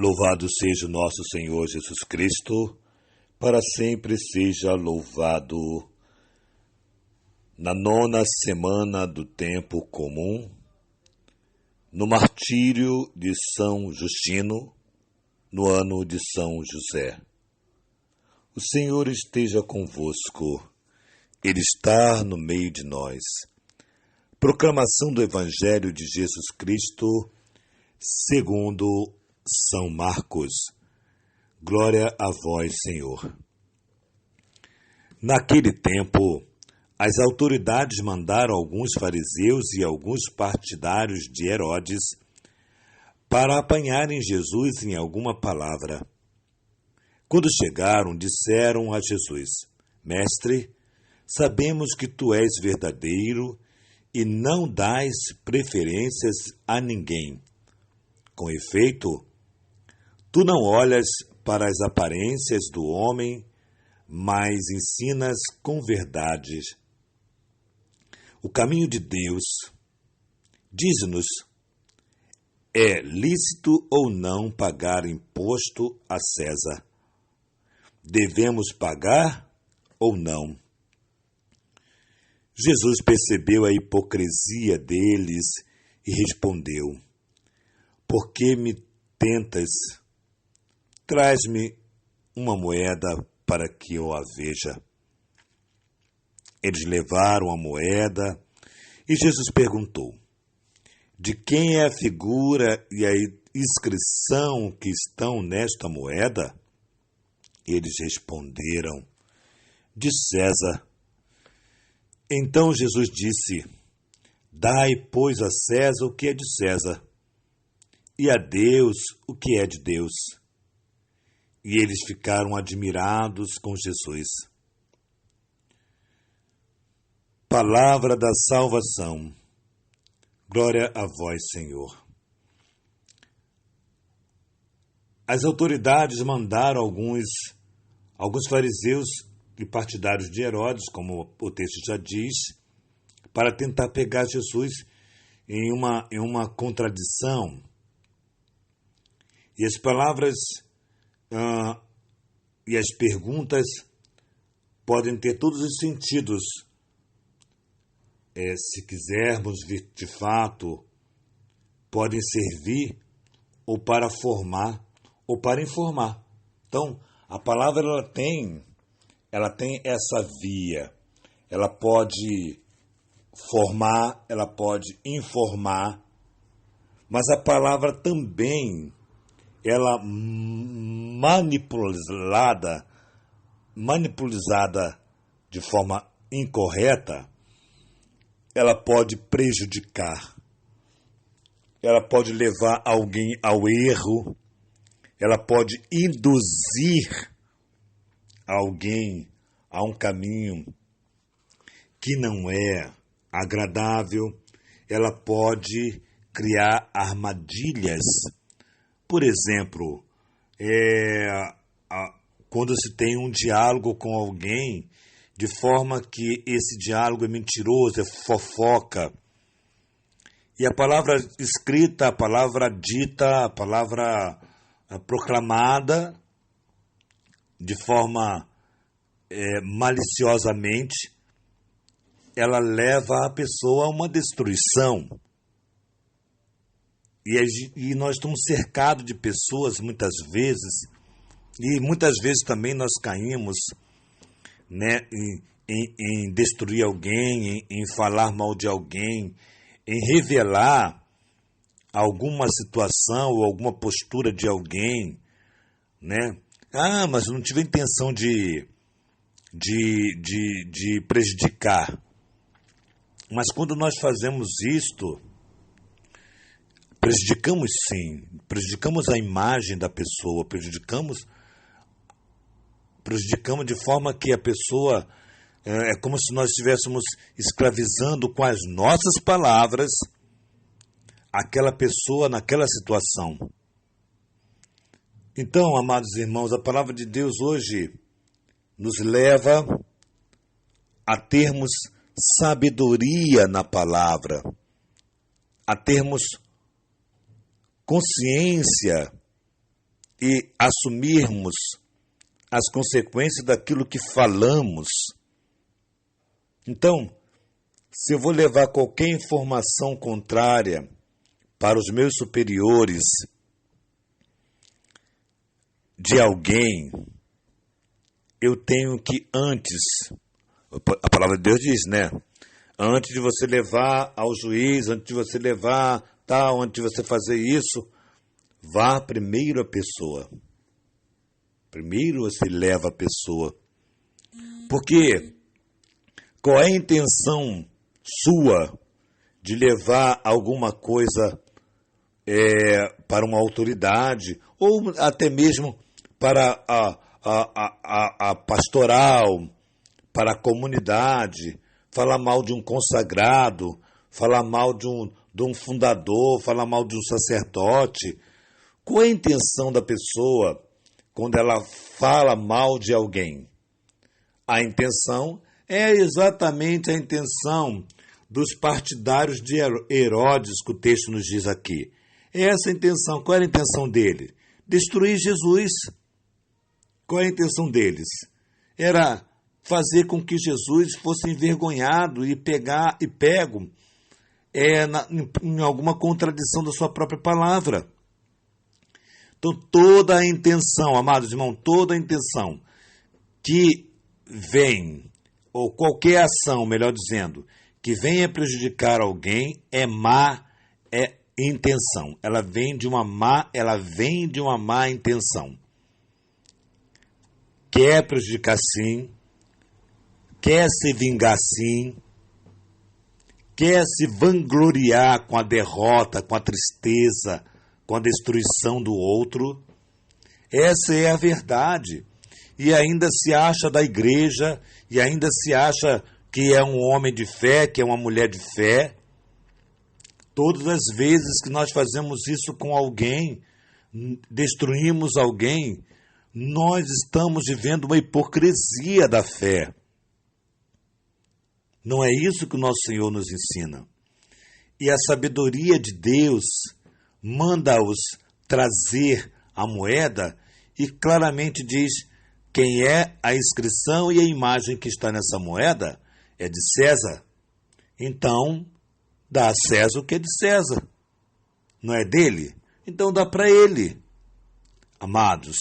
Louvado seja o nosso Senhor Jesus Cristo, para sempre seja louvado. Na 9ª semana do tempo comum, no martírio de São Justino, no ano de São José. O Senhor esteja convosco, Ele está no meio de nós. Proclamação do Evangelho de Jesus Cristo, segundo São Marcos. Glória a vós, Senhor. Naquele tempo, as autoridades mandaram alguns fariseus e alguns partidários de Herodes para apanharem Jesus em alguma palavra. Quando chegaram, disseram a Jesus: Mestre, sabemos que tu és verdadeiro e não dás preferências a ninguém. Com efeito, tu não olhas para as aparências do homem, mas ensinas com verdade o caminho de Deus. Dize-nos, é lícito ou não pagar imposto a César? Devemos pagar ou não? Jesus percebeu a hipocrisia deles e respondeu: Por que me tentas? Traz-me uma moeda para que eu a veja. Eles levaram a moeda e Jesus perguntou: De quem é a figura e a inscrição que estão nesta moeda? Eles responderam: De César. Então Jesus disse: Dai, pois, a César o que é de César, e a Deus o que é de Deus. E eles ficaram admirados com Jesus. Palavra da salvação. Glória a vós, Senhor. As autoridades mandaram alguns fariseus e partidários de Herodes, como o texto já diz, para tentar pegar Jesus em uma contradição. E as palavras e as perguntas podem ter todos os sentidos. Se quisermos ver de fato, podem servir ou para formar ou para informar. Então, a palavra ela tem essa via. Ela pode formar, ela pode informar, mas a palavra também, ela manipulada de forma incorreta, ela pode prejudicar, ela pode levar alguém ao erro, ela pode induzir alguém a um caminho que não é agradável, ela pode criar armadilhas. Por exemplo, quando se tem um diálogo com alguém, de forma que esse diálogo é mentiroso, é fofoca, e a palavra escrita, a palavra dita, a palavra proclamada de forma maliciosamente, ela leva a pessoa a uma destruição. E nós estamos cercados de pessoas muitas vezes, e muitas vezes também nós caímos, né, em destruir alguém, em falar mal de alguém, em revelar alguma situação ou alguma postura de alguém, né? Mas eu não tive a intenção de prejudicar. Mas quando nós fazemos isto, prejudicamos sim, prejudicamos a imagem da pessoa, prejudicamos de forma que a pessoa, é como se nós estivéssemos escravizando com as nossas palavras aquela pessoa naquela situação. Então, amados irmãos, a palavra de Deus hoje nos leva a termos sabedoria na palavra, a termos consciência e assumirmos as consequências daquilo que falamos. Então, se eu vou levar qualquer informação contrária para os meus superiores de alguém, eu tenho que antes, a palavra de Deus diz, né? Antes de você levar ao juiz, antes de você levar tal, antes de você fazer isso, vá primeiro a pessoa. Primeiro você leva a pessoa. Porque qual é a intenção sua de levar alguma coisa para uma autoridade, ou até mesmo para a pastoral, para a comunidade, falar mal de um consagrado, falar mal de um fundador, falar mal de um sacerdote? Qual é a intenção da pessoa quando ela fala mal de alguém? A intenção é exatamente a intenção dos partidários de Herodes, que o texto nos diz aqui. Essa intenção, qual era a intenção dele? Destruir Jesus. Qual é a intenção deles? Era fazer com que Jesus fosse envergonhado e pego em alguma contradição da sua própria palavra. Então, toda a intenção, amados irmãos, toda a intenção que vem, ou qualquer ação, melhor dizendo, que venha prejudicar alguém, é má intenção. Ela vem de uma má intenção. Quer prejudicar sim, quer se vingar sim, quer se vangloriar com a derrota, com a tristeza, com a destruição do outro. Essa é a verdade. E ainda se acha da igreja, e ainda se acha que é um homem de fé, que é uma mulher de fé. Todas as vezes que nós fazemos isso com alguém, destruímos alguém, nós estamos vivendo uma hipocrisia da fé. Não é isso que o nosso Senhor nos ensina. E a sabedoria de Deus manda-os trazer a moeda e claramente diz quem é a inscrição e a imagem que está nessa moeda é de César. Então, dá a César o que é de César. Não é dele? Então dá para ele. Amados,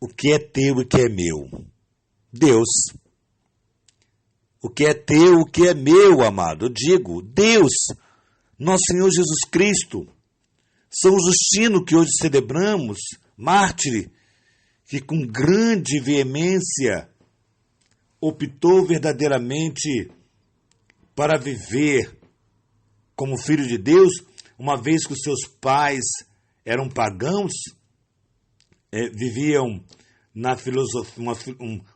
o que é teu e o que é meu? Deus. O que é teu, o que é meu, amado? Eu digo, Deus, nosso Senhor Jesus Cristo. São os Justino que hoje celebramos, mártir, que com grande veemência optou verdadeiramente para viver como filho de Deus, uma vez que os seus pais eram pagãos, viviam na filosofia,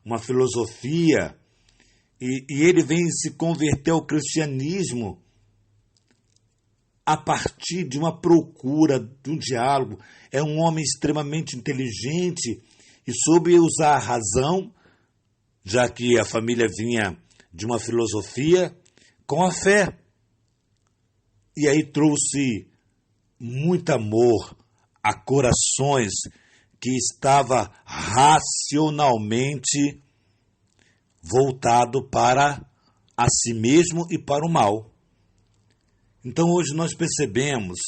uma filosofia, e ele vem se converter ao cristianismo a partir de uma procura, de um diálogo. É um homem extremamente inteligente e soube usar a razão, já que a família vinha de uma filosofia, com a fé. E aí trouxe muito amor a corações que estava racionalmente voltado para a si mesmo e para o mal. Então hoje nós percebemos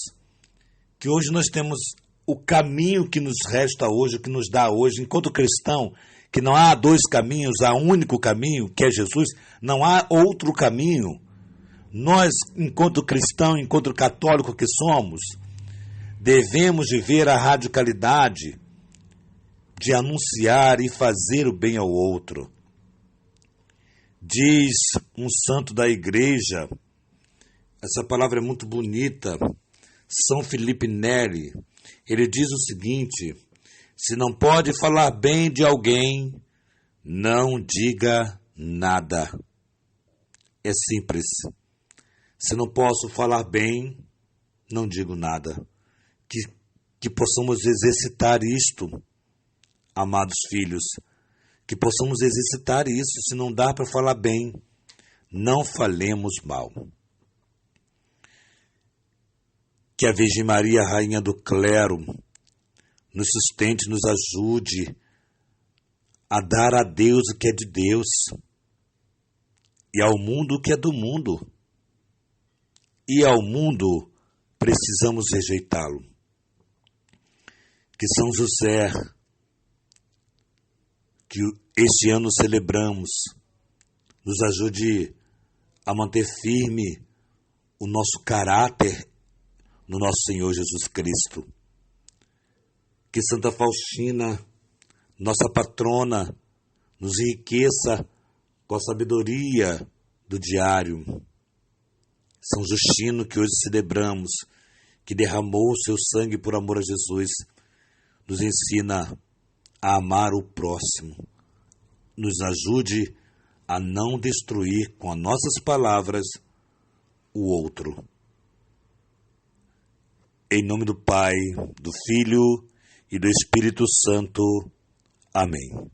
que hoje nós temos o caminho que nos resta hoje, que nos dá hoje, enquanto cristão, que não há dois caminhos, há um único caminho, que é Jesus, não há outro caminho. Nós, enquanto cristão, enquanto católico que somos, devemos viver a radicalidade de anunciar e fazer o bem ao outro. Diz um santo da igreja, essa palavra é muito bonita, São Felipe Neri, ele diz o seguinte: se não pode falar bem de alguém, não diga nada. É simples. Se não posso falar bem, não digo nada. Que possamos exercitar isto, amados filhos, que possamos exercitar isso. Se não dá para falar bem, não falemos mal. Que a Virgem Maria, Rainha do Clero, nos sustente, nos ajude a dar a Deus o que é de Deus e ao mundo o que é do mundo. E ao mundo precisamos rejeitá-lo. Que São José, que este ano celebramos, nos ajude a manter firme o nosso caráter no nosso Senhor Jesus Cristo. Que Santa Faustina, nossa patrona, nos enriqueça com a sabedoria do diário. São Justino, que hoje celebramos, que derramou o seu sangue por amor a Jesus, nos ensina a amar o próximo. Nos ajude a não destruir com as nossas palavras o outro. Em nome do Pai, do Filho e do Espírito Santo. Amém.